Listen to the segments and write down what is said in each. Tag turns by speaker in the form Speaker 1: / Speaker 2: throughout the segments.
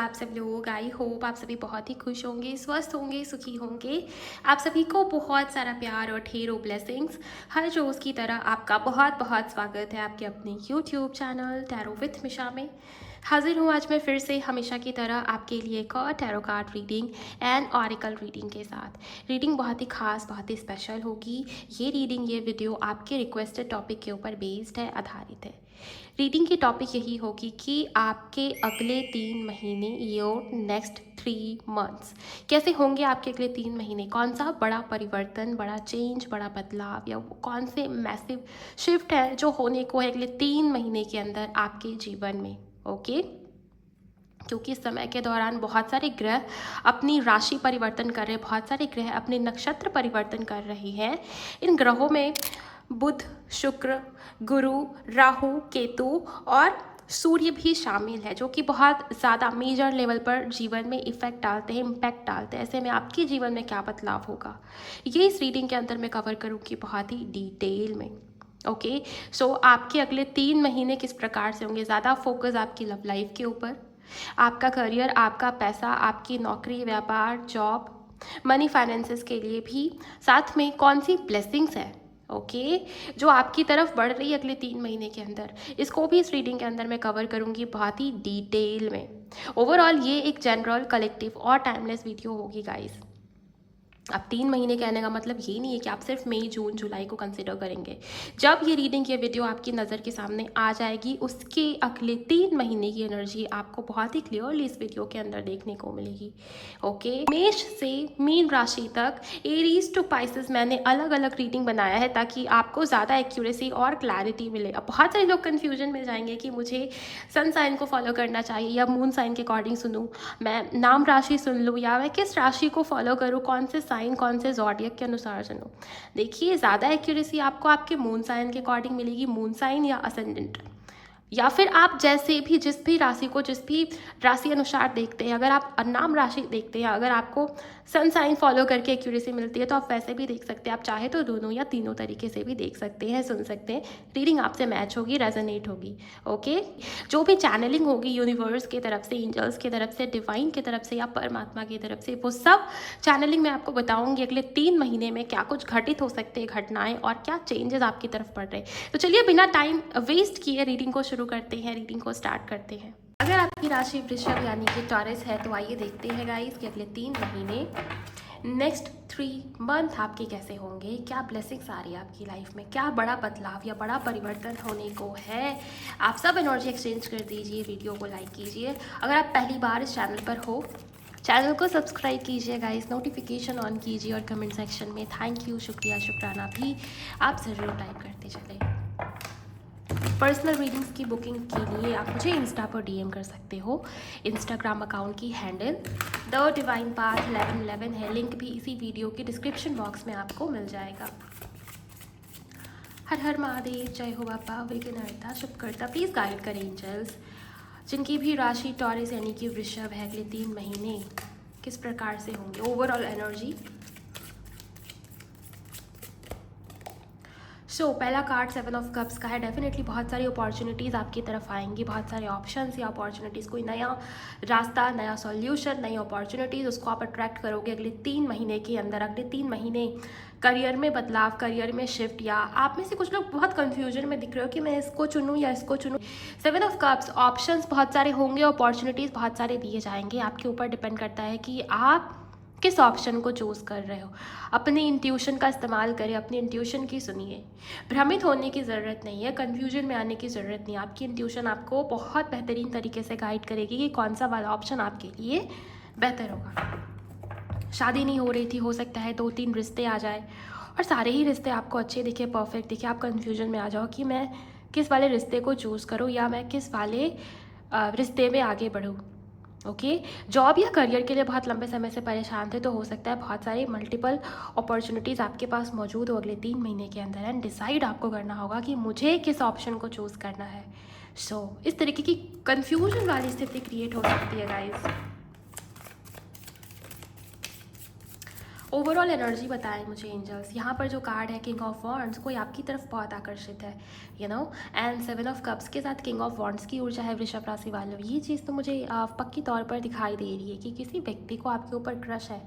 Speaker 1: आप सब लोग। आई होप आप सभी बहुत ही खुश होंगे, स्वस्थ होंगे, सुखी होंगे। आप सभी को बहुत सारा प्यार और ढेरों ब्लेसिंग्स। हर रोज़ की तरह आपका बहुत बहुत स्वागत है आपके अपने यूट्यूब चैनल टैरो विथ मिशा में। हाजिर हूँ आज मैं फिर से हमेशा की तरह आपके लिए एक और tarot card reading and oracle reading के साथ। रीडिंग बहुत ही खास, बहुत ही स्पेशल होगी। ये रीडिंग, ये वीडियो आपके रिक्वेस्टेड टॉपिक के ऊपर बेस्ड है, आधारित है। रीडिंग की टॉपिक यही होगी कि आपके अगले 3 महीने, योर नेक्स्ट 3 मंथ्स कैसे होंगे। आपके अगले 3 महीने कौन सा बड़ा परिवर्तन, बड़ा चेंज, बड़ा बदलाव या कौन से मैसिव शिफ्ट है जो होने को है अगले 3 महीने के अंदर आपके जीवन में। ओके, क्योंकि इस समय के दौरान बहुत सारे ग्रह अपनी राशि परिवर्तन कर रहे हैं, बहुत सारे ग्रह अपने नक्षत्र परिवर्तन कर रहे हैं। इन ग्रहों में बुध, शुक्र, गुरु, राहु, केतु और सूर्य भी शामिल है, जो कि बहुत ज़्यादा मेजर लेवल पर जीवन में इफेक्ट डालते हैं, इम्पैक्ट डालते हैं। ऐसे में आपके जीवन में क्या बदलाव होगा, ये इस रीडिंग के अंदर मैं कवर करूँगी बहुत ही डिटेल में। ओके, सो आपके अगले 3 महीने किस प्रकार से होंगे। ज़्यादा फोकस आपकी लव लाइफ के ऊपर, आपका करियर, आपका पैसा, आपकी नौकरी, व्यापार, जॉब, मनी फाइनेंसेस के लिए भी। साथ में कौन सी ब्लेसिंग्स है ओके जो आपकी तरफ बढ़ रही है अगले 3 महीने के अंदर, इसको भी इस रीडिंग के अंदर मैं कवर करूँगी बहुत ही डिटेल में। ओवरऑल ये एक जनरल, कलेक्टिव और टाइमलेस वीडियो होगी गाइस। अब 3 महीने कहने का मतलब ये नहीं है कि आप सिर्फ मई, जून, जुलाई को कंसिडर करेंगे। जब ये रीडिंग, ये वीडियो आपकी नज़र के सामने आ जाएगी, उसके अगले 3 महीने की एनर्जी आपको बहुत ही क्लियरली इस वीडियो के अंदर देखने को मिलेगी। ओके, मेष से मीन राशि तक, एरीज टू पाइसेस, मैंने अलग अलग रीडिंग बनाया है ताकि आपको ज़्यादा एक्यूरेसी और क्लैरिटी मिले। अब बहुत सारे लोग कन्फ्यूजन में जाएंगे कि मुझे सन साइन को फॉलो करना चाहिए या मून साइन के अकॉर्डिंग सुनूँ, मैं नाम राशि सुन लूँ, या मैं किस राशि को फॉलो करूँ, कौन से साइन, कौन से ज़ोडिएक के अनुसार सुनूँ। देखिए, ज़्यादा एक्यूरेसी आपको आपके मून साइन के अकॉर्डिंग मिलेगी, मून साइन या असेंडेंट, या फिर आप जैसे भी जिस भी राशि को जिस भी राशि अनुसार देखते हैं। अगर आप नाम राशि देखते हैं, अगर आपको सन साइन फॉलो करके एक्यूरेसी मिलती है तो आप वैसे भी देख सकते हैं। आप चाहे तो दोनों या तीनों तरीके से भी देख सकते हैं, सुन सकते हैं। रीडिंग आपसे मैच होगी, रेजोनेट होगी। ओके, जो भी चैनलिंग होगी यूनिवर्स की तरफ से, एंजल्स की तरफ से, डिवाइन की तरफ से या परमात्मा की तरफ से, वो सब चैनलिंग मैं आपको बताऊंगी अगले 3 महीने में क्या कुछ घटित हो सकते हैं, घटनाएं, और क्या चेंजेस आपकी तरफ पड़ रहे हैं। तो चलिए बिना टाइम वेस्ट किए रीडिंग को शुरू करते हैं, रीडिंग को स्टार्ट करते हैं। अगर आपकी राशि वृषभ यानी कि टॉरस है तो आइए देखते हैं गाइस कि अगले 3 महीने, नेक्स्ट 3 मंथ आपके कैसे होंगे, क्या ब्लेसिंग्स आ रही है आपकी लाइफ में, क्या बड़ा बदलाव या बड़ा परिवर्तन होने को है। आप सब एनर्जी एक्सचेंज कर दीजिए, वीडियो को लाइक कीजिए। अगर आप पहली बार इस चैनल पर हो, चैनल को सब्सक्राइब कीजिए गाइस, नोटिफिकेशन ऑन कीजिए और कमेंट सेक्शन में थैंक यू, शुक्रिया, शुक्राना भी आप ज़रूर टाइप करते चले। पर्सनल रीडिंग्स की बुकिंग के लिए आप मुझे इंस्टा पर डीएम कर सकते हो। इंस्टाग्राम अकाउंट की हैंडल द डिवाइन पाथ 1111 है, लिंक भी इसी वीडियो के डिस्क्रिप्शन बॉक्स में आपको मिल जाएगा। हर हर महादेव, जय हो बाबा, विघ्नहर्ता, शुभकर्ता, प्लीज़ गाइड करें एंजल्स। जिनकी भी राशि टॉरस यानी कि वृषभ है, अगले 3 महीने किस प्रकार से होंगे, ओवरऑल एनर्जी। सो पहला कार्ड 7 ऑफ कप्स का है। डेफिनेटली बहुत सारी अपॉर्चुनिटीज़ आपकी तरफ आएंगी, बहुत सारे ऑप्शंस या अपॉर्चुनिटीज़, कोई नया रास्ता, नया सॉल्यूशन, नई अपॉर्चुनिटीज़, उसको आप अट्रैक्ट करोगे अगले 3 महीने के अंदर। अगले 3 महीने करियर में बदलाव, करियर में शिफ्ट, या आप में से कुछ लोग बहुत कन्फ्यूजन में दिख रहे हो कि मैं इसको चुनूँ या इसको चुनूँ। 7 ऑफ कप्स, ऑप्शंस बहुत सारे होंगे, अपॉर्चुनिटीज़ बहुत सारे दिए जाएंगे। आपके ऊपर डिपेंड करता है कि आप किस ऑप्शन को चूज़ कर रहे हो। अपनी इंट्यूशन का इस्तेमाल करें, अपनी इंट्यूशन की सुनिए। भ्रमित होने की ज़रूरत नहीं है, कन्फ्यूजन में आने की ज़रूरत नहीं है। आपकी इंट्यूशन आपको बहुत बेहतरीन तरीके से गाइड करेगी कि कौन सा वाला ऑप्शन आपके लिए बेहतर होगा। शादी नहीं हो रही थी, हो सकता है 2-3 रिश्ते आ जाए और सारे ही रिश्ते आपको अच्छे दिखे, परफेक्ट दिखे, आप कन्फ्यूजन में आ जाओ कि मैं किस वाले रिश्ते को चूज़ करूँ या मैं किस वाले रिश्ते में आगे बढ़ूँ। ओके, जॉब या करियर के लिए बहुत लंबे समय से परेशान थे तो हो सकता है बहुत सारी मल्टीपल अपॉर्चुनिटीज़ आपके पास मौजूद हो अगले 3 महीने के अंदर। एंड डिसाइड आपको करना होगा कि मुझे किस ऑप्शन को चूज़ करना है। सो इस तरीके की कंफ्यूजन वाली स्थिति क्रिएट हो सकती है गाइस। ओवरऑल एनर्जी बताएं मुझे एंजल्स। यहाँ पर जो कार्ड है किंग ऑफ वॉन्ड्स, कोई आपकी तरफ बहुत आकर्षित है, you know. And 7 of cups के साथ किंग ऑफ वॉन्ड्स की ऊर्जा है वृषभ राशि वालों। ये चीज़ तो मुझे पक्की तौर पर दिखाई दे रही है कि किसी व्यक्ति को आपके ऊपर क्रश है,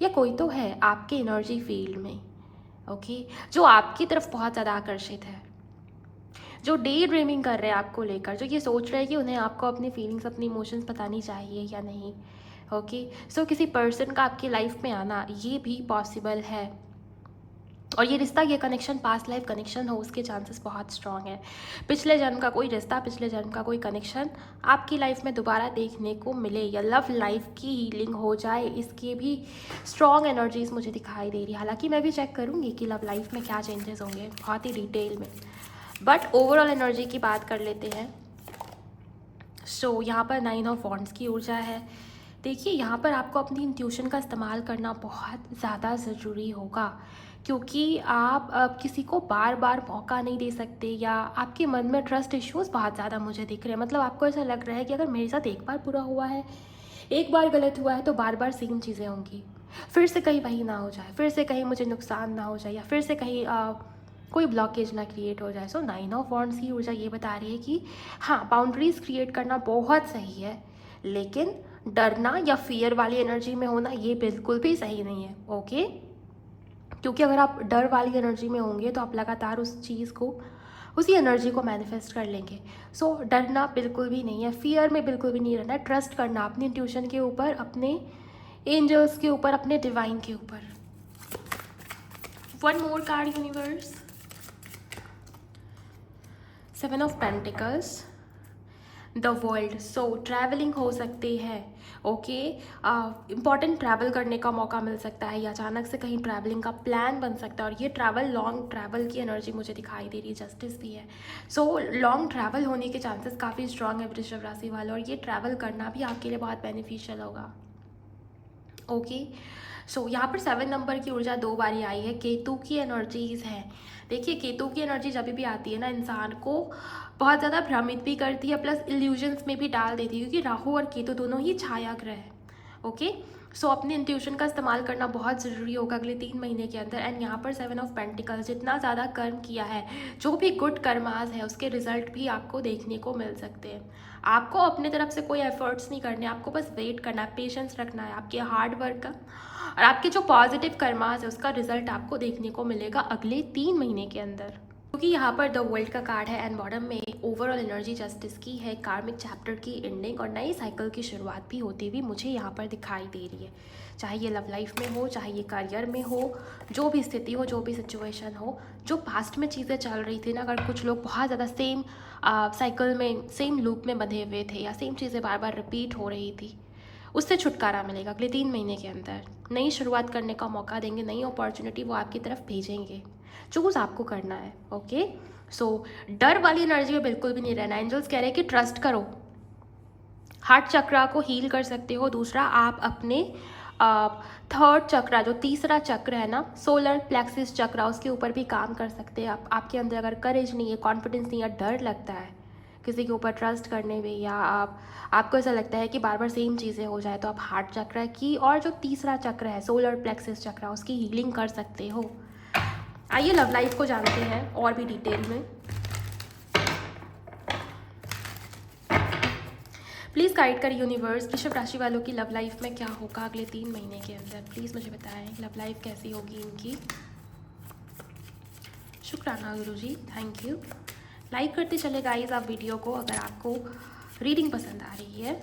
Speaker 1: या कोई तो है आपके एनर्जी फील्ड में, ओके, जो आपकी तरफ बहुत ज़्यादा आकर्षित है, जो डे ड्रीमिंग कर रहे हैं आपको लेकर, जो ये सोच रहे हैं कि उन्हें आपको अपनी फीलिंग्स, अपनी इमोशंस बतानी चाहिए या नहीं, ओके। सो किसी पर्सन का आपकी लाइफ में आना ये भी पॉसिबल है, और ये रिश्ता, ये कनेक्शन पास्ट लाइफ कनेक्शन हो उसके चांसेस बहुत स्ट्रांग है। पिछले जन्म का कोई रिश्ता, पिछले जन्म का कोई कनेक्शन आपकी लाइफ में दोबारा देखने को मिले, या लव लाइफ की हीलिंग हो जाए, इसकी भी स्ट्रॉन्ग एनर्जीज मुझे दिखाई दे रही है। हालांकि मैं भी चेक करूँगी कि लव लाइफ में क्या चेंजेस होंगे बहुत ही डिटेल में, बट ओवरऑल एनर्जी की बात कर लेते हैं। सो यहाँ पर 9 ऑफ वॉन्ड्स की ऊर्जा है। देखिए यहाँ पर आपको अपनी इंट्यूशन का इस्तेमाल करना बहुत ज़्यादा ज़रूरी होगा, क्योंकि आप अब किसी को बार बार मौका नहीं दे सकते, या आपके मन में ट्रस्ट इश्यूज़ बहुत ज़्यादा मुझे दिख रहे हैं। मतलब आपको ऐसा लग रहा है कि अगर मेरे साथ एक बार बुरा हुआ है, एक बार गलत हुआ है, तो बार बार सेम चीज़ें होंगी, फिर से कहीं वही ना हो जाए, फिर से कहीं मुझे नुकसान ना हो जाए, या फिर से कहीं कोई ब्लॉकेज ना क्रिएट हो जाए। सो 9 ऑफ वॉन्ड्स की ऊर्जा ये बता रही है कि हाँ, बाउंड्रीज क्रिएट करना बहुत सही है, लेकिन डरना या फियर वाली एनर्जी में होना ये बिल्कुल भी सही नहीं है, ओके। क्योंकि अगर आप डर वाली एनर्जी में होंगे तो आप लगातार उस चीज़ को, उसी एनर्जी को मैनिफेस्ट कर लेंगे। सो डरना बिल्कुल भी नहीं है, फियर में बिल्कुल भी नहीं रहना है, ट्रस्ट करना अपनी इंट्यूशन के ऊपर, अपने एंजल्स के ऊपर, अपने डिवाइन के ऊपर। One more card universe, 7 of pentacles, the world. So travelling हो सकती है, ओके, इम्पॉर्टेंट ट्रैवल करने का मौका मिल सकता है, या अचानक से कहीं ट्रैवलिंग का प्लान बन सकता है, और ये ट्रैवल, लॉन्ग ट्रैवल की एनर्जी मुझे दिखाई दे रही है, जस्टिस भी है। सो लॉन्ग ट्रैवल होने के चांसेस काफ़ी स्ट्रांग है वृषभ राशि वाले, और ये ट्रैवल करना भी आपके लिए बहुत बेनिफिशियल होगा, ओके। सो यहाँ पर 7 नंबर की ऊर्जा 2 बारी आई है, केतु की एनर्जीज हैं। देखिए केतु की एनर्जी जब भी आती है ना, इंसान को बहुत ज़्यादा भ्रमित भी करती है, प्लस इल्यूजन्स में भी डाल देती है, क्योंकि राहु और केतु दोनों ही छाया ग्रह है, ओके। सो अपने इंट्यूशन का इस्तेमाल करना बहुत ज़रूरी होगा अगले 3 महीने के अंदर। एंड यहाँ पर 7 ऑफ पेंटिकल्स, जितना ज़्यादा कर्म किया है, जो भी गुड कर्मास है, उसके रिजल्ट भी आपको देखने को मिल सकते हैं। आपको अपने तरफ से कोई एफर्ट्स नहीं करने, आपको बस वेट करना है, पेशेंस रखना है आपके हार्ड वर्क का, और आपके जो पॉजिटिव कर्मास है उसका रिजल्ट आपको देखने को मिलेगा अगले 3 महीने के अंदर। क्योंकि यहाँ पर द वर्ल्ड का कार्ड है, एंड बॉटम में ओवरऑल एनर्जी जस्टिस की है, कार्मिक चैप्टर की एंडिंग और नई साइकिल की शुरुआत भी होती हुई मुझे यहाँ पर दिखाई दे रही है। चाहे ये लव लाइफ में हो, चाहे ये करियर में हो, जो भी स्थिति हो, जो भी सिचुएशन हो, जो पास्ट में चीज़ें चल रही थी ना, अगर कुछ लोग बहुत ज़्यादा सेम साइकिल में, सेम लूप में बंधे हुए थे, या सेम चीज़ें बार बार रिपीट हो रही थी, उससे छुटकारा मिलेगा अगले 3 महीने के अंदर। नई शुरुआत करने का मौका देंगे, नई अपॉर्चुनिटी वो आपकी तरफ भेजेंगे, चूज़ आपको करना है, ओके। सो डर वाली एनर्जी में बिल्कुल भी नहीं रहना। एंजल्स कह रहे हैं कि ट्रस्ट करो, हार्ट चक्रा को हील कर सकते हो। दूसरा, आप अपने थर्ड चक्रा, जो तीसरा चक्र है ना, सोलर प्लेक्सिस चक्रा, उसके ऊपर भी काम कर सकते हैं आप। आपके अंदर अगर करेज नहीं है, कॉन्फिडेंस नहीं है, डर लगता है किसी के ऊपर ट्रस्ट करने में, या आपको ऐसा लगता है कि बार बार सेम चीज़ें हो जाए, तो आप हार्ट चक्र की और जो तीसरा चक्र है सोलर प्लेक्सिस चक्र, उसकी हीलिंग कर सकते हो। आइए लव लाइफ को जानते हैं और भी डिटेल में। प्लीज़ गाइड कर यूनिवर्स, वृषभ राशि वालों की लव लाइफ में क्या होगा अगले 3 महीने के अंदर। प्लीज़ मुझे बताएं लव लाइफ कैसी होगी इनकी। शुक्राना गुरुजी, थैंक यू। लाइक करते चले गाइस आप वीडियो को अगर आपको रीडिंग पसंद आ रही है।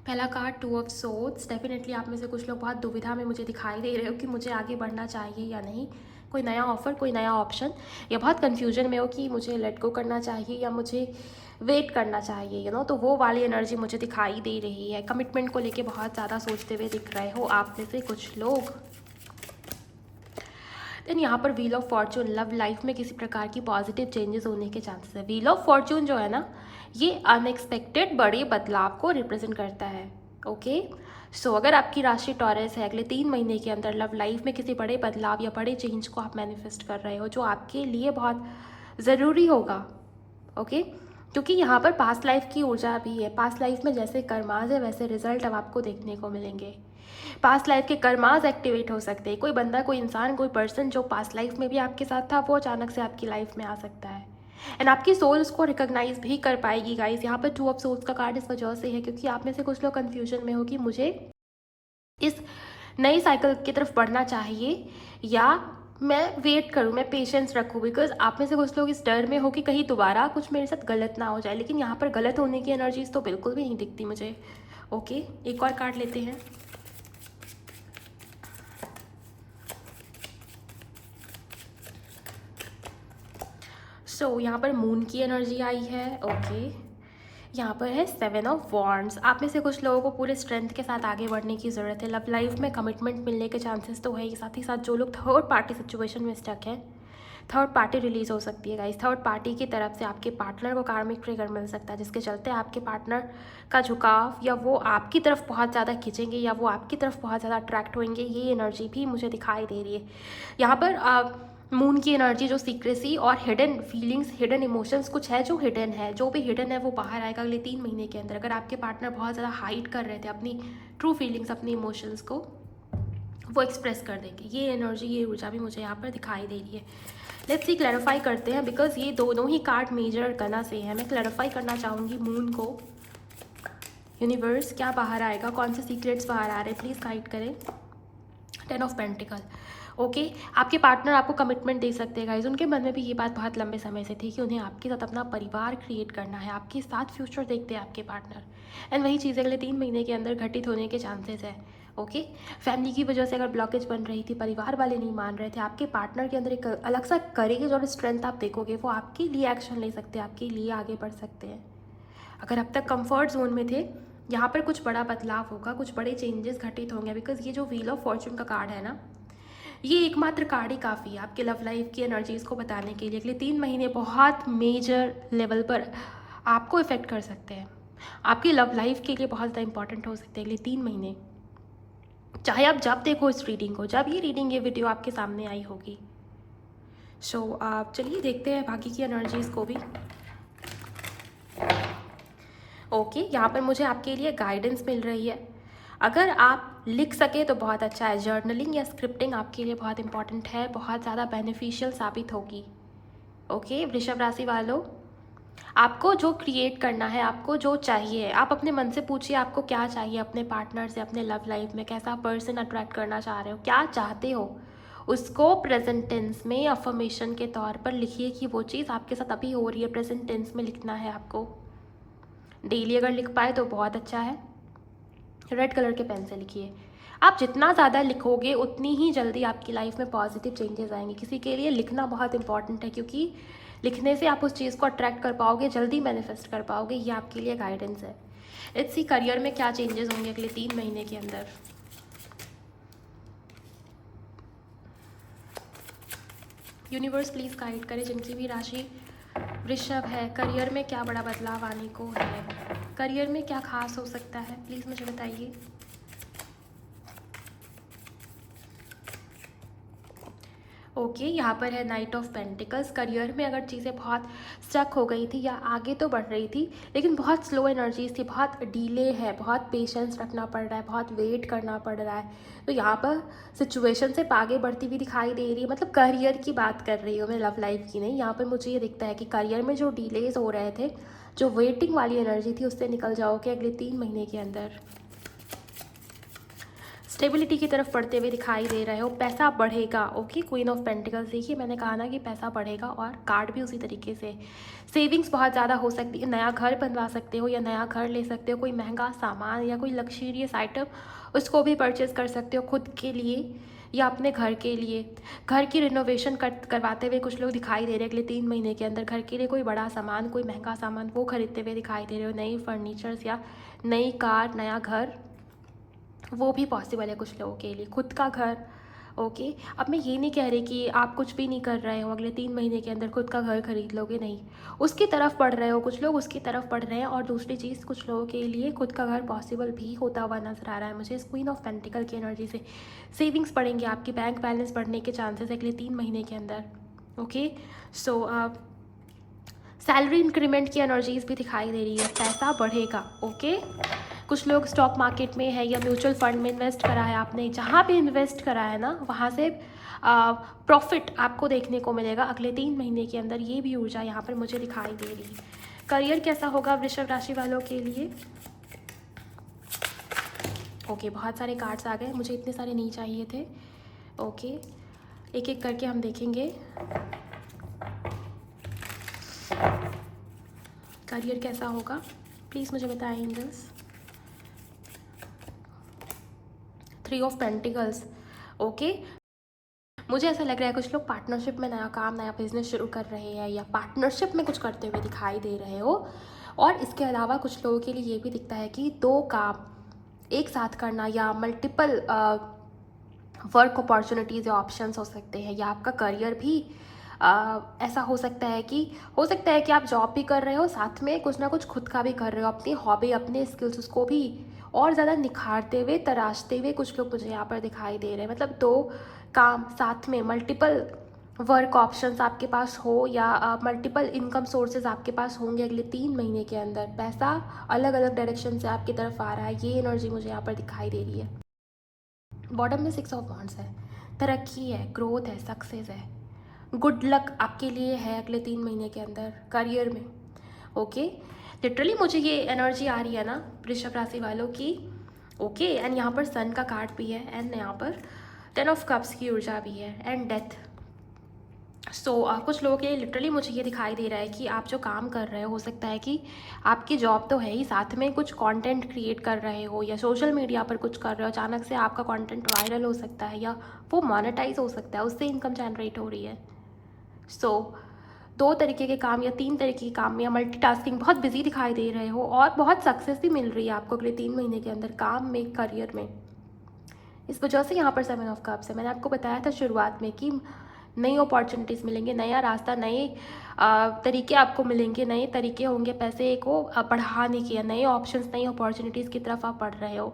Speaker 1: पहला कार्ड 2 ऑफ सोर्ड्स। डेफिनेटली आप में से कुछ लोग बहुत दुविधा में मुझे दिखाई दे रहे हो कि मुझे आगे बढ़ना चाहिए या नहीं, कोई नया ऑफर, कोई नया ऑप्शन, या बहुत कन्फ्यूजन में हो कि मुझे लेट गो करना चाहिए या मुझे वेट करना चाहिए, यू नो। तो वो वाली एनर्जी मुझे दिखाई दे रही है। कमिटमेंट को लेके बहुत ज़्यादा सोचते हुए दिख रहे हो आप में से कुछ लोग। देन यहाँ पर wheel of Fortune, love life में किसी प्रकार की पॉजिटिव चेंजेस होने के चांसेस है। व्हील ऑफ फॉर्चून जो है ना, ये अनएक्सपेक्टेड बड़े बदलाव को रिप्रेजेंट करता है, ओके। सो अगर आपकी राशि टॉरस है, अगले 3 महीने के अंदर लव लाइफ में किसी बड़े बदलाव या बड़े चेंज को आप मैनिफेस्ट कर रहे हो, जो आपके लिए बहुत ज़रूरी होगा, ओके। क्योंकि यहाँ पर पास्ट लाइफ की ऊर्जा भी है। पास्ट लाइफ में जैसे कर्माज है, वैसे रिजल्ट अब आपको देखने को मिलेंगे। पास्ट लाइफ के कर्मास एक्टिवेट हो सकते हैं। कोई बंदा, कोई इंसान, कोई पर्सन जो पास्ट लाइफ में भी आपके साथ था, वो अचानक से आपकी लाइफ में आ सकता है एंड आपकी सोल उसको रिकॉग्नाइज भी कर पाएगी गाइस। यहाँ पर 2 ऑफ सोल्स का कार्ड इस वजह से है क्योंकि आप में से कुछ लोग कन्फ्यूजन में हो कि मुझे इस नई साइकिल की तरफ बढ़ना चाहिए या मैं वेट करूँ, मैं पेशेंस रखूँ। बिकॉज आप में से कुछ लोग इस डर में हो कि कहीं दोबारा कुछ मेरे साथ गलत ना हो जाए, लेकिन यहाँ पर गलत होने की एनर्जीज तो बिल्कुल भी नहीं दिखती मुझे। ओके, एक और कार्ड लेते हैं। सो यहाँ पर मून की एनर्जी आई है। ओके, यहाँ पर है 7 ऑफ वॉन्ड्स। आप में से कुछ लोगों को पूरे स्ट्रेंथ के साथ आगे बढ़ने की ज़रूरत है। लव लाइफ में कमिटमेंट मिलने के चांसेस तो है ही, साथ ही साथ जो लोग थर्ड पार्टी सिचुएशन में स्टक हैं, थर्ड पार्टी रिलीज़ हो सकती है गाइस। थर्ड पार्टी की तरफ से आपके पार्टनर को कार्मिक ट्रिगर मिल सकता है, जिसके चलते आपके पार्टनर का झुकाव या वो आपकी तरफ बहुत ज़्यादा खींचेंगे या वो आपकी तरफ बहुत ज़्यादा अट्रैक्ट होंगे, ये एनर्जी भी मुझे दिखाई दे रही है। यहाँ पर मून की एनर्जी जो सीक्रेसी और हिडन फीलिंग्स, हिडन इमोशंस, कुछ है जो हिडन है, जो भी हिडन है वो बाहर आएगा अगले 3 महीने के अंदर। अगर आपके पार्टनर बहुत ज़्यादा हाइड कर रहे थे अपनी ट्रू फीलिंग्स, अपनी इमोशंस को, वो एक्सप्रेस कर देंगे। ये एनर्जी, ये ऊर्जा भी मुझे यहाँ पर दिखाई दे रही है। लेट्स सी, क्लैरिफाई करते हैं बिकॉज ये दोनों ही कार्ड मेजर गना से है। मैं क्लैरिफाई करना चाहूँगी मून को। यूनिवर्स, क्या बाहर आएगा, कौन से सीक्रेट्स बाहर आ रहे हैं, प्लीज़ गाइड करें। 10 ऑफ पेंटिकल। ओके, आपके पार्टनर आपको कमिटमेंट दे सकते हैं गाइज। उनके मन में भी ये बात बहुत लंबे समय से थी कि उन्हें आपके साथ अपना परिवार क्रिएट करना है, आपके साथ फ्यूचर देखते हैं आपके पार्टनर एंड वही चीज़ें अगले 3 महीने के अंदर घटित होने के चांसेस है। ओके, फैमिली की वजह से अगर ब्लॉकेज बन रही थी, परिवार वाले नहीं मान रहे थे, आपके पार्टनर के अंदर एक अलग सा करेज और स्ट्रेंथ आप देखोगे, वो आपके लिए एक्शन ले सकते हैं, आपके लिए आगे बढ़ सकते हैं। अगर अब तक कंफर्ट जोन में थे, यहाँ पर कुछ बड़ा बदलाव होगा, कुछ बड़े चेंजेस घटित होंगे। बिकॉज ये जो व्हील ऑफ फॉर्चून का कार्ड है ना, ये एकमात्र कार्ड ही काफ़ी है आपके लव लाइफ की एनर्जीज़ को बताने के लिए। अगले 3 महीने बहुत मेजर लेवल पर आपको इफेक्ट कर सकते हैं, आपकी लव लाइफ के लिए बहुत ज़्यादा इंपॉर्टेंट हो सकते हैं अगले 3 महीने। चाहे आप जब देखो इस रीडिंग को, जब ये वीडियो आपके सामने आई होगी। सो आप चलिए देखते हैं बाकी की एनर्जीज़ को भी। ओके, यहाँ पर मुझे आपके लिए गाइडेंस मिल रही है। अगर आप लिख सके तो बहुत अच्छा है। जर्नलिंग या स्क्रिप्टिंग आपके लिए बहुत इंपॉर्टेंट है, बहुत ज़्यादा बेनिफिशियल साबित होगी। ओके, वृषभ राशि वालों, आपको जो क्रिएट करना है, आपको जो चाहिए, आप अपने मन से पूछिए आपको क्या चाहिए अपने पार्टनर से, अपने लव लाइफ में कैसा पर्सन अट्रैक्ट करना चाह रहे हो, क्या चाहते हो, उसको प्रेजेंट टेंस में अफर्मेशन के तौर पर लिखिए कि वो चीज़ आपके साथ अभी हो रही है, प्रेजेंट टेंस में लिखना है आपको। डेली अगर लिख पाए तो बहुत अच्छा है। रेड कलर के पेन से लिखिए। आप जितना ज़्यादा लिखोगे उतनी ही जल्दी आपकी लाइफ में पॉजिटिव चेंजेस आएंगे। किसी के लिए लिखना बहुत इंपॉर्टेंट है क्योंकि लिखने से आप उस चीज़ को अट्रैक्ट कर पाओगे, जल्दी मैनिफेस्ट कर पाओगे। ये आपके लिए गाइडेंस है। लेट्स सी करियर में क्या चेंजेस होंगे अगले 3 महीने के अंदर। यूनिवर्स प्लीज़ गाइड करें जिनकी भी राशि वृषभ है, करियर में क्या बड़ा बदलाव आने को है, करियर में क्या खास हो सकता है, प्लीज़ मुझे बताइए। ओके, यहाँ पर है नाइट ऑफ पेंटिकल्स। करियर में अगर चीज़ें बहुत स्टक हो गई थी या आगे तो बढ़ रही थी लेकिन बहुत स्लो एनर्जीज थी, बहुत डिले है, बहुत पेशेंस रखना पड़ रहा है, बहुत वेट करना पड़ रहा है, तो यहाँ पर सिचुएशन से आगे बढ़ती हुई दिखाई दे रही है। मतलब करियर की बात कर रही हूँ मैं, लव लाइफ की नहीं। यहाँ पर मुझे ये दिखता है कि करियर में जो डिलेज हो रहे थे, जो वेटिंग वाली एनर्जी थी, उससे निकल जाओगे अगले 3 महीने के अंदर। स्टेबिलिटी की तरफ बढ़ते हुए दिखाई दे रहे हो, पैसा बढ़ेगा। ओके, क्वीन ऑफ पेंटिकल्स, देखिए मैंने कहा ना कि पैसा बढ़ेगा और कार्ड भी उसी तरीके से। सेविंग्स बहुत ज़्यादा हो सकती है, नया घर बनवा सकते हो या नया घर ले सकते हो, कोई महंगा सामान या कोई लग्जरियस आइटम उसको भी परचेज़ कर सकते हो खुद के लिए या अपने घर के लिए। घर की रिनोवेशन करवाते हुए कुछ लोग दिखाई दे रहे हैं अगले 3 महीने के अंदर। घर के लिए कोई बड़ा सामान, कोई महंगा सामान वो खरीदते हुए दिखाई दे रहे हो। नई फर्नीचर्स या नई कार, नया घर, वो भी पॉसिबल है कुछ लोगों के लिए, खुद का घर। ओके, अब मैं ये नहीं कह रही कि आप कुछ भी नहीं कर रहे हो, अगले 3 महीने के अंदर खुद का घर खरीद लोगे, नहीं, उसकी तरफ बढ़ रहे हो, कुछ लोग उसकी तरफ बढ़ रहे हैं। और दूसरी चीज़, कुछ लोगों के लिए खुद का घर पॉसिबल भी होता हुआ नजर आ रहा है मुझे इस क्वीन ऑफ पेंटिकल की एनर्जी से। सेविंग्स बढ़ेंगे, आपकी बैंक बैलेंस बढ़ने के चांसेस अगले 3 महीने के अंदर। ओके, सो सैलरी इंक्रीमेंट की एनर्जीज भी दिखाई दे रही है, पैसा बढ़ेगा। ओके, कुछ लोग स्टॉक मार्केट में है या म्यूचुअल फंड में इन्वेस्ट करा है आपने, जहाँ भी इन्वेस्ट करा है ना वहाँ से प्रॉफिट आपको देखने को मिलेगा अगले 3 महीने के अंदर। ये भी ऊर्जा यहाँ पर मुझे दिखाई दे रही है। करियर कैसा होगा वृषभ राशि वालों के लिए? ओके, बहुत सारे कार्ड्स आ गए, मुझे इतने सारे नहीं चाहिए थे। ओके, एक एक करके हम देखेंगे। करियर कैसा होगा प्लीज़ मुझे बताएं एंजल्स। 3 of pentacles. ओके, मुझे ऐसा लग रहा है कुछ लोग पार्टनरशिप में नया काम, नया बिजनेस शुरू कर रहे हैं या पार्टनरशिप में कुछ करते हुए दिखाई दे रहे हो। और इसके अलावा कुछ लोगों के लिए ये भी दिखता है कि 2 काम एक साथ करना या मल्टीपल वर्क अपॉर्चुनिटीज़ या ऑप्शंस हो सकते हैं, या आपका करियर भी ऐसा हो सकता है कि आप जॉब भी कर रहे हो, साथ में कुछ ना कुछ खुद का भी कर रहे हो, अपनी हॉबी, अपने स्किल्स उसको भी और ज़्यादा निखारते हुए, तराशते हुए कुछ लोग मुझे यहाँ पर दिखाई दे रहे हैं। मतलब 2 काम साथ में, मल्टीपल वर्क ऑप्शंस आपके पास हो या मल्टीपल इनकम सोर्सेज आपके पास होंगे अगले 3 महीने के अंदर। पैसा अलग अलग डायरेक्शन से आपकी तरफ आ रहा है, ये एनर्जी मुझे यहाँ पर दिखाई दे रही है। बॉटम में 6 ऑफ वॉन्ड्स है, तरक्की है, ग्रोथ है, सक्सेस है, गुड लक आपके लिए है अगले 3 महीने के अंदर करियर में। ओके, लिटरली मुझे ये एनर्जी आ रही है ना वृषभ राशि वालों की। ओके, एंड यहाँ पर सन का कार्ड भी है, एंड यहाँ पर 10 ऑफ कप्स की ऊर्जा भी है, एंड डेथ। सो कुछ लोगों के लिए लिटरली मुझे ये दिखाई दे रहा है कि आप जो काम कर रहे हो सकता है कि आपकी जॉब तो है ही, साथ में कुछ कंटेंट क्रिएट कर रहे हो या सोशल मीडिया पर कुछ कर रहे हो, अचानक से आपका कंटेंट वायरल हो सकता है या वो मोनेटाइज हो सकता है, उससे इनकम जनरेट हो रही है। सो 2 तरीके के काम या 3 तरीके के काम या मल्टीटास्किंग, बहुत बिजी दिखाई दे रहे हो और बहुत सक्सेस भी मिल रही है आपको अगले 3 महीने के अंदर काम में, करियर में। इस वजह से यहाँ पर 7 ऑफ कप्स है। मैंने आपको बताया था शुरुआत में कि नई अपॉर्चुनिटीज़ मिलेंगे, नया रास्ता, नए तरीके आपको मिलेंगे, नए तरीके होंगे पैसे को बढ़ाने के, नए ऑप्शंस, नई अपॉर्चुनिटीज़ की तरफ आप बढ़ रहे हो।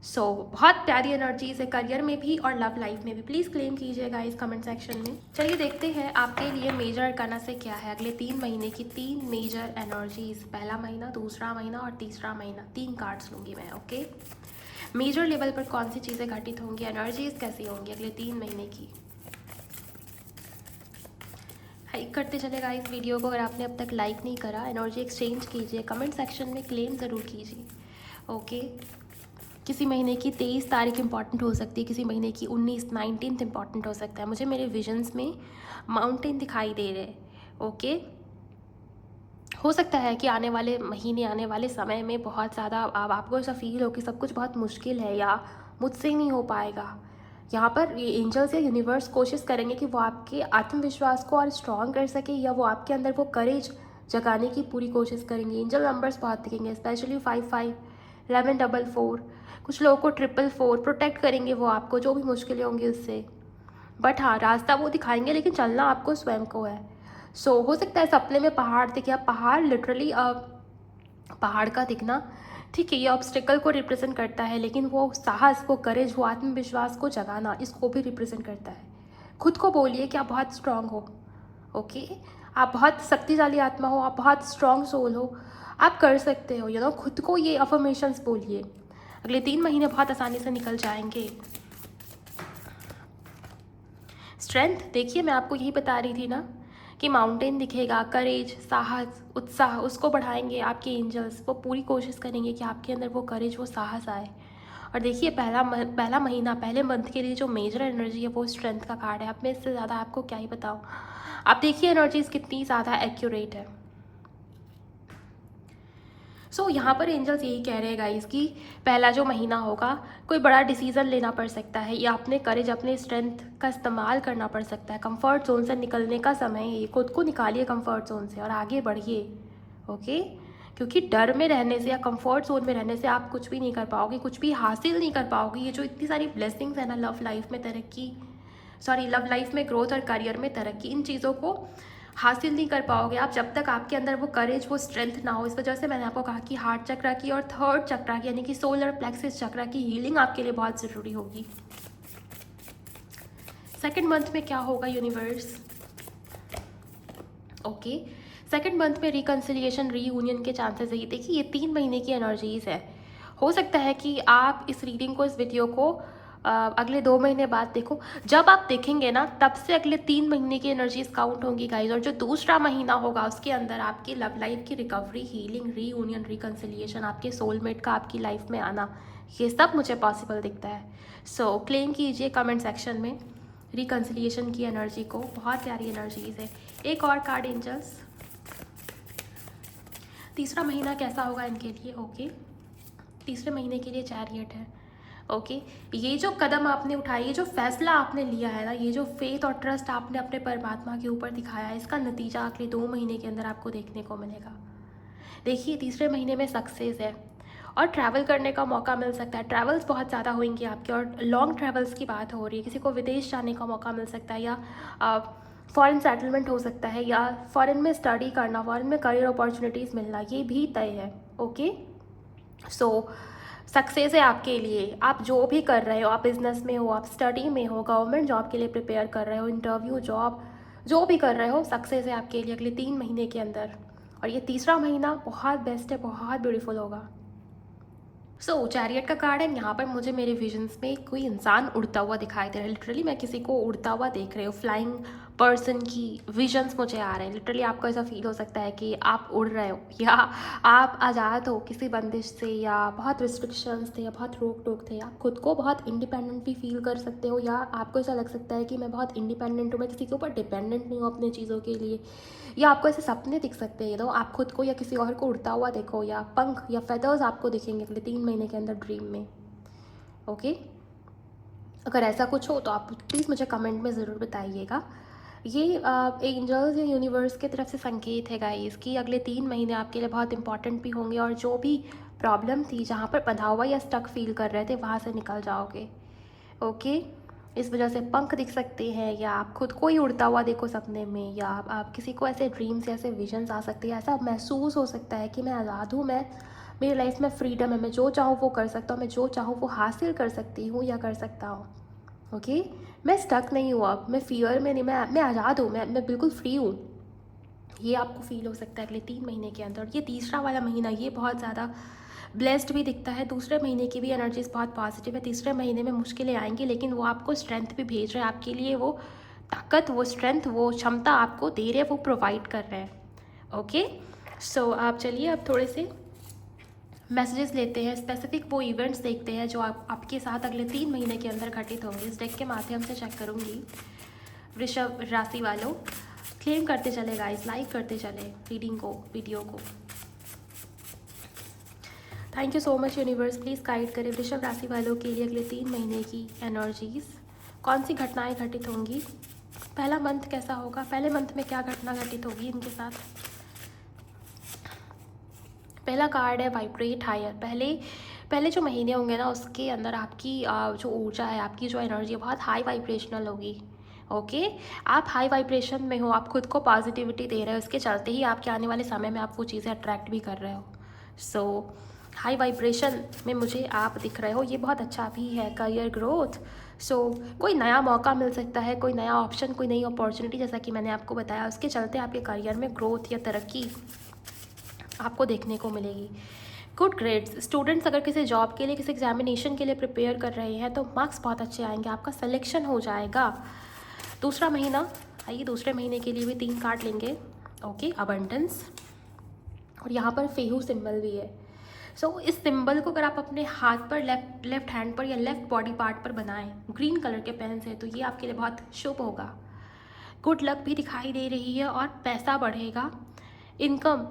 Speaker 1: सो बहुत प्यारी एनर्जीज है करियर में भी और लव लाइफ में भी। प्लीज़ क्लेम कीजिएगा इस कमेंट सेक्शन में। चलिए देखते हैं आपके लिए मेजर अरकाना से क्या है अगले 3 महीने की 3 मेजर एनर्जीज। पहला महीना, दूसरा महीना और तीसरा महीना, 3 कार्ड्स लूँगी मैं। ओके, मेजर लेवल पर कौन सी चीज़ें घटित होंगी, एनर्जीज कैसी होंगी अगले 3 महीने की। लाइक करते चलेगा इस वीडियो को, अगर आपने अब तक लाइक नहीं करा। एनर्जी एक्सचेंज कीजिए, कमेंट सेक्शन में क्लेम ज़रूर कीजिए। ओके, किसी महीने की 23 तारीख इंपॉर्टेंट हो सकती है, किसी महीने की 19 इंपॉर्टेंट हो सकता है। मुझे मेरे विजन्स में माउंटेन दिखाई दे रहे। ओके, हो सकता है कि आने वाले महीने, आने वाले समय में बहुत ज़्यादा अब आपको ऐसा फील हो कि सब कुछ बहुत मुश्किल है या मुझसे नहीं हो पाएगा। यहाँ पर ये एंजल्स या यूनिवर्स कोशिश करेंगे कि वो आपके आत्मविश्वास को और स्ट्रॉन्ग कर सके, या वो आपके अंदर वो करेज जगाने की पूरी कोशिश करेंगे। एंजल नंबर्स बहुत दिखेंगे, स्पेशली 55, 1144, कुछ लोगों को 444 प्रोटेक्ट करेंगे वो आपको, जो भी मुश्किलें होंगी उससे। बट हाँ, रास्ता वो दिखाएंगे, लेकिन चलना आपको स्वयं को है। सो हो सकता है सपने में पहाड़ दिखे, आप पहाड़ लिटरली पहाड़ का दिखना ठीक है, ये ऑब्स्टिकल को रिप्रेजेंट करता है, लेकिन वो साहस, वो करेज, वो आत्मविश्वास को जगाना, इसको भी रिप्रेजेंट करता है। खुद को बोलिए कि आप बहुत स्ट्रांग हो। ओके, आप बहुत शक्तिशाली आत्मा हो, आप बहुत स्ट्रांग सोल हो, आप कर सकते हो। यू नो, खुद को ये अफर्मेशंस बोलिए। अगले 3 महीने बहुत आसानी से निकल जाएंगे। स्ट्रेंथ देखिए, मैं आपको यही बता रही थी ना कि माउंटेन दिखेगा, करेज, साहस, उत्साह, उसको बढ़ाएंगे आपके एंजल्स। वो पूरी कोशिश करेंगे कि आपके अंदर वो करेज, वो साहस आए। और देखिए, पहला महीना, पहले मंथ के लिए जो मेजर एनर्जी है वो स्ट्रेंथ का कार्ड है। अब मैं इससे ज़्यादा आपको क्या ही बताऊँ। आप देखिए एनर्जीज कितनी ज़्यादा एक्यूरेट है। सो यहाँ पर एंजल्स यही कह रहे हैं गाइस कि पहला जो महीना होगा, कोई बड़ा डिसीज़न लेना पड़ सकता है, या अपने करेज, अपने स्ट्रेंथ का इस्तेमाल करना पड़ सकता है। कंफर्ट जोन से निकलने का समय है, खुद को निकालिए कंफर्ट जोन से और आगे बढ़िए। ओके, क्योंकि डर में रहने से या कंफर्ट जोन में रहने से आप कुछ भी नहीं कर पाओगे, कुछ भी हासिल नहीं कर पाओगे। ये जो इतनी सारी ब्लेसिंग्स है ना, लव लाइफ में तरक्की, लव लाइफ में ग्रोथ और करियर में तरक्की, इन चीज़ों को हासिल नहीं कर पाओगे आप जब तक आपके अंदर वो करेज, वो स्ट्रेंथ ना हो। इस वजह से मैंने आपको कहा कि हार्ट चक्रा की और थर्ड चक्रा की, यानी कि सोलर प्लेक्सिस चक्रा की हीलिंग आपके लिए बहुत ज़रूरी होगी। सेकेंड मंथ में क्या होगा यूनिवर्स? ओके, सेकेंड मंथ में रिकन्सिलिएशन, रीयूनियन के चांसेस है। देखिए, ये 3 महीने की एनर्जीज है। हो सकता है कि आप इस रीडिंग को, इस वीडियो को अगले 2 महीने बाद देखो। जब आप देखेंगे ना, तब से अगले 3 महीने की एनर्जीज काउंट होंगी गाइज। और जो दूसरा महीना होगा उसके अंदर आपकी लव लाइफ की रिकवरी, हीलिंग, रीयूनियन, रिकन्सिलिएशन, आपके सोलमेट का आपकी लाइफ में आना, ये सब मुझे पॉसिबल दिखता है। सो क्लेम कीजिए कमेंट सेक्शन में रिकन्सिलिएशन की एनर्जी को। बहुत प्यारी एनर्जीज है। एक और कार्ड एंजल्स, तीसरा महीना कैसा होगा इनके लिए। ओके, तीसरे महीने के लिए चैरियट है। ओके, ये जो कदम आपने उठाई, ये जो फैसला आपने लिया है ना, ये जो फेथ और ट्रस्ट आपने अपने परमात्मा के ऊपर दिखाया है, इसका नतीजा अगले 2 महीने के अंदर आपको देखने को मिलेगा। देखिए, तीसरे महीने में सक्सेस है और ट्रैवल करने का मौका मिल सकता है। ट्रैवल्स बहुत ज़्यादा होंगे आपके, और लॉन्ग ट्रैवल्स की बात हो रही है। किसी को विदेश जाने का मौका मिल सकता है, या फॉरेन सेटलमेंट हो सकता है, या फॉरेन में स्टडी करना, फॉरेन में करियर अपॉर्चुनिटीज़ मिलना, ये भी तय है। ओके, सो सक्सेस है आपके लिए। आप जो भी कर रहे हो, आप बिजनेस में हो, आप स्टडी में हो, गवर्नमेंट जॉब के लिए प्रिपेयर कर रहे हो, इंटरव्यू, जॉब, जो भी कर रहे हो, सक्सेस है आपके लिए अगले 3 महीने के अंदर। और ये तीसरा महीना बहुत बेस्ट है, बहुत ब्यूटीफुल होगा। सो चैरियट का कार्ड है। यहाँ पर मुझे मेरे विजन्स में कोई इंसान उड़ता हुआ दिखाई दे रहा है। लिटरली मैं किसी को उड़ता हुआ देख रही हूँ। फ्लाइंग पर्सन की विजन्स मुझे आ रहे हैं। लिटरली आपको ऐसा फील हो सकता है कि आप उड़ रहे हो, या आप आज़ाद हो किसी बंदिश से, या बहुत रिस्ट्रिक्शंस थे, या बहुत रोक टोक थे। आप खुद को बहुत इंडिपेंडेंट भी फील कर सकते हो, या आपको ऐसा लग सकता है कि मैं बहुत इंडिपेंडेंट हूँ, मैं किसी के ऊपर डिपेंडेंट नहीं हूँ अपनी चीज़ों के लिए। या आपको ऐसे सपने दिख सकते हैं, आप खुद को या किसी और को उड़ता हुआ देखो, या पंख या फेदर्स आपको दिखेंगे अगले 3 महीने के अंदर ड्रीम में। ओके, अगर ऐसा कुछ हो तो आप प्लीज़ मुझे कमेंट में ज़रूर बताइएगा। ये एंजल्स या यूनिवर्स की तरफ से संकेत है गाइस कि अगले 3 महीने आपके लिए बहुत इंपॉर्टेंट भी होंगे, और जो भी प्रॉब्लम थी, जहाँ पर बंधा हुआ या स्टक फील कर रहे थे, वहाँ से निकल जाओगे। ओके, इस वजह से पंख दिख सकते हैं, या आप खुद को ही उड़ता हुआ देखो सपने में, या आप किसी को ऐसे ड्रीम्स, ऐसे विजन्स आ सकते हैं। ऐसा महसूस हो सकता है कि मैं आज़ाद हूँ, मैं, मेरी लाइफ में फ्रीडम है, मैं जो चाहूँ वो कर सकता हूँ, मैं जो चाहूँ वो हासिल कर सकती हूँ या कर सकता हूँ। ओके, मैं स्टक नहीं हूँ, अब मैं फियर में नहीं, मैं आज़ाद हूँ, मैं बिल्कुल फ्री हूँ। ये आपको फील हो सकता है अगले 3 महीने के अंदर। ये तीसरा वाला महीना, ये बहुत ज़्यादा ब्लेस्ड भी दिखता है। दूसरे महीने की भी एनर्जीज बहुत पॉजिटिव है। तीसरे महीने में मुश्किलें आएंगी, लेकिन वो आपको स्ट्रेंथ भी भेज रहे हैं आपके लिए। वो ताकत, वो स्ट्रेंथ, वो क्षमता आपको दे रहे हैं, वो प्रोवाइड कर रहे हैं। ओके, सो आप चलिए अब थोड़े से मैसेजेस लेते हैं, स्पेसिफिक वो इवेंट्स देखते हैं जो आपके साथ अगले 3 महीने के अंदर घटित होंगे। इस डेक के माध्यम से चेक करूँगी। वृषभ राशि वालों, क्लेम करते चले गाइस, लाइक करते चले रीडिंग को, वीडियो को। Thank you so much universe. Please guide करें वृषभ राशि वालों के लिए अगले 3 महीने की एनर्जीज। कौन सी घटनाएं घटित होंगी, पहला मंथ कैसा होगा, पहले मंथ में क्या घटना घटित होगी इनके साथ। पहला कार्ड है वाइब्रेट हायर। पहले जो महीने होंगे ना, उसके अंदर आपकी जो ऊर्जा है, आपकी जो एनर्जी है, बहुत हाई वाइब्रेशनल होगी। ओके, आप हाई वाइब्रेशन में हो, आप खुद को पॉजिटिविटी दे रहे हो, इसके चलते ही आपके आने वाले समय में आप वो चीज़ें अट्रैक्ट भी कर रहे हो। सो हाई वाइब्रेशन में मुझे आप दिख रहे हो, ये बहुत अच्छा भी है। करियर ग्रोथ, सो कोई नया मौका मिल सकता है, कोई नया ऑप्शन, कोई नई अपॉर्चुनिटी, जैसा कि मैंने आपको बताया, उसके चलते आपके करियर में ग्रोथ या तरक्की आपको देखने को मिलेगी। गुड ग्रेड्स, स्टूडेंट्स अगर किसी जॉब के लिए, किसी एग्जामिनेशन के लिए प्रिपेयर कर रहे हैं तो मार्क्स बहुत अच्छे आएंगे, आपका सिलेक्शन हो जाएगा। दूसरा महीना, आइए दूसरे महीने के लिए भी 3 कार्ड लेंगे। ओके, अबंडेंस, और यहाँ पर फेहू सिंबल भी है। सो इस सिंबल को अगर आप अपने हाथ पर, लेफ्ट हैंड पर या लेफ्ट बॉडी पार्ट पर बनाएं ग्रीन कलर के पेन से, तो ये आपके लिए बहुत शुभ होगा। गुड लक भी दिखाई दे रही है, और पैसा बढ़ेगा, इनकम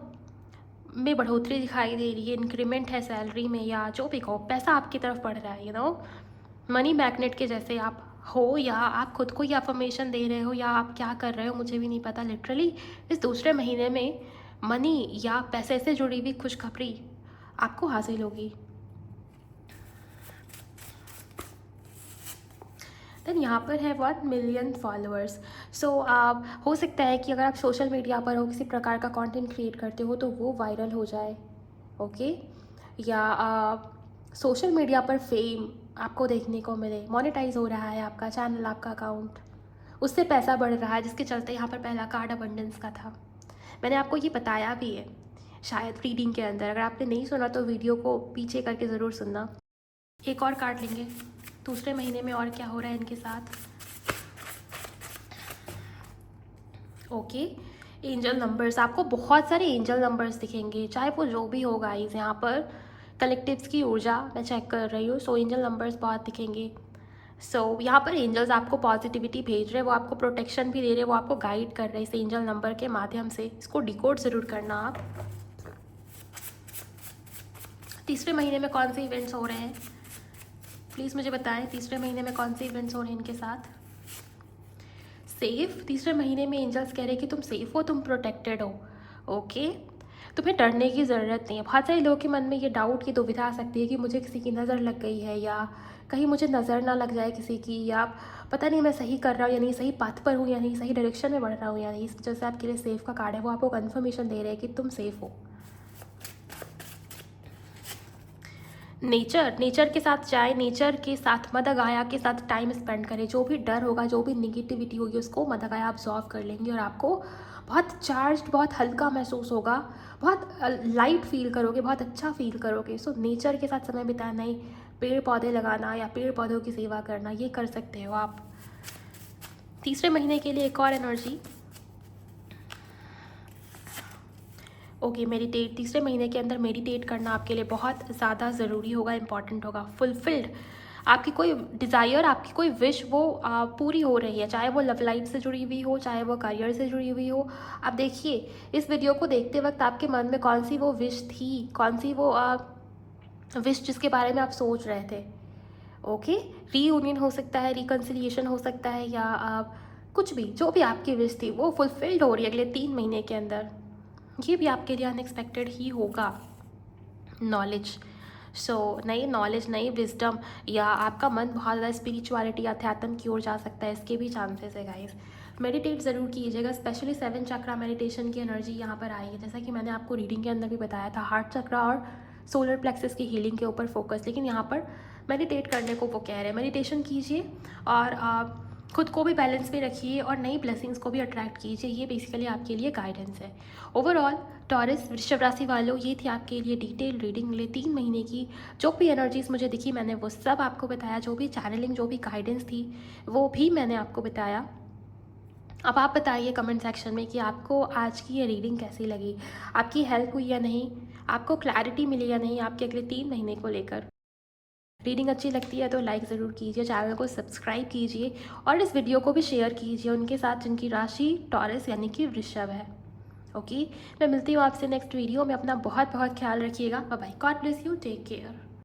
Speaker 1: में बढ़ोतरी दिखाई दे रही है, इंक्रीमेंट है सैलरी में, या जो भी कहो, पैसा आपकी तरफ बढ़ रहा है। मनी मैग्नेट के जैसे आप हो, या आप खुद को ही अफर्मेशन दे रहे हो, या आप क्या कर रहे हो मुझे भी नहीं पता। लिटरली इस दूसरे महीने में मनी या पैसे से जुड़ी हुई खुशखबरी आपको हासिल होगी। देन यहाँ पर है 1 मिलियन फॉलोअर्स। सो हो सकता है कि अगर आप सोशल मीडिया पर हो, किसी प्रकार का कंटेंट क्रिएट करते हो, तो वो वायरल हो जाए। ओके, या सोशल मीडिया पर फेम आपको देखने को मिले, मोनेटाइज हो रहा है आपका चैनल, आपका अकाउंट, उससे पैसा बढ़ रहा है, जिसके चलते यहाँ पर पहला कार्ड अबंडेंस का था। मैंने आपको ये बताया भी है शायद रीडिंग के अंदर। अगर आपने नहीं सुना तो वीडियो को पीछे करके ज़रूर सुनना। एक और कार्ड लेंगे, दूसरे महीने में और क्या हो रहा है इनके साथ। ओके, एंजल नंबर्स, आपको बहुत सारे एंजल नंबर्स दिखेंगे, चाहे वो जो भी हो गाइस। यहाँ पर कलेक्टिव्स की ऊर्जा मैं चेक कर रही हूँ, सो एंजल नंबर्स बहुत दिखेंगे। यहाँ पर एंजल्स आपको पॉजिटिविटी भेज रहे हैं, वो आपको प्रोटेक्शन भी दे रहे हैं, वो आपको गाइड कर रहे हैं इस एंजल नंबर के माध्यम से। इसको डिकोड ज़रूर करना आप। तीसरे महीने में कौन से इवेंट्स हो रहे हैं प्लीज़ मुझे बताएं, तीसरे महीने में कौन से इवेंट्स हो रहे हैं इनके साथ। सेफ, तीसरे महीने में एंजल्स कह रहे हैं कि तुम सेफ हो, तुम प्रोटेक्टेड हो। ओके, तुम्हें डरने की ज़रूरत नहीं है। बहुत सारे लोगों के मन में ये डाउट की दुविधा आ सकती है कि मुझे किसी की नज़र लग गई है, या कहीं मुझे नज़र ना लग जाए किसी की, या पता नहीं मैं सही कर रहा हूँ या नहीं, सही पाथ पर हूँ या नहीं, सही डायरेक्शन में बढ़ रहा हूँ या नहीं। इस वजह से आपके लिए सेफ़ का कार्ड है, वो आपको कन्फर्मेशन दे रहे हैं कि तुम सेफ़ हो। नेचर के साथ जाए, नेचर के साथ मदर गाया के साथ टाइम स्पेंड करें। जो भी डर होगा, जो भी निगेटिविटी होगी, उसको मदर गाया ऑब्जॉर्व कर लेंगे और आपको बहुत चार्ज्ड, बहुत हल्का महसूस होगा, बहुत लाइट फील करोगे, बहुत अच्छा फील करोगे। सो नेचर के साथ समय बिताना ही, पेड़ पौधे लगाना या पेड़ पौधों की सेवा करना, ये कर सकते हो आप। तीसरे महीने के लिए एक और एनर्जी। ओके, मेडिटेट, तीसरे महीने के अंदर मेडिटेट करना आपके लिए बहुत ज़्यादा ज़रूरी होगा, इंपॉर्टेंट होगा। फुलफिल्ड, आपकी कोई डिज़ायर, आपकी कोई विश वो पूरी हो रही है, चाहे वो लव लाइफ से जुड़ी हुई हो, चाहे वो करियर से जुड़ी हुई हो। आप देखिए इस वीडियो को देखते वक्त आपके मन में कौन सी वो विश थी, कौन सी वो विश जिसके बारे में आप सोच रहे थे। ओके, रीयूनियन हो सकता है, रिकन्सिलिएशन हो सकता है, या कुछ भी, जो भी आपकी विश थी वो फुलफिल्ड हो रही है अगले 3 महीने के अंदर। ये भी आपके लिए अनएक्सपेक्टेड ही होगा। नॉलेज, नई नॉलेज, नई विजडम, या आपका मन बहुत ज़्यादा स्पिरिचुअलिटी, अध्यात्म की ओर जा सकता है, इसके भी चांसेस है गाइस। मेडिटेट ज़रूर कीजिएगा, स्पेशली 7 चक्रा मेडिटेशन की एनर्जी यहाँ पर आई है। जैसा कि मैंने आपको रीडिंग के अंदर भी बताया था, हार्ट चक्रा और सोलर प्लेक्सस की हीलिंग के ऊपर फोकस, लेकिन यहाँ पर मेडिटेट करने को वो कह रहे हैं। मेडिटेशन कीजिए और आप खुद को भी बैलेंस में रखिए और नई ब्लेसिंग्स को भी अट्रैक्ट कीजिए। ये बेसिकली आपके लिए गाइडेंस है। ओवरऑल टॉरस वृषभ राशि वालों, ये थी आपके लिए डिटेल रीडिंग ले 3 महीने की। जो भी एनर्जीज़ मुझे दिखी मैंने वो सब आपको बताया, जो भी चैनलिंग, जो भी गाइडेंस थी वो भी मैंने आपको बताया। अब आप बताइए कमेंट सेक्शन में कि आपको आज की ये रीडिंग कैसी लगी, आपकी हेल्प हुई या नहीं, आपको क्लैरिटी मिली या नहीं आपके अगले 3 महीने को लेकर। रीडिंग अच्छी लगती है तो लाइक ज़रूर कीजिए, चैनल को सब्सक्राइब कीजिए और इस वीडियो को भी शेयर कीजिए उनके साथ जिनकी राशि टॉरस यानी कि वृषभ है। ओके, मैं मिलती हूँ आपसे नेक्स्ट वीडियो में। अपना बहुत बहुत ख्याल रखिएगा। Bye bye, God bless you, take care.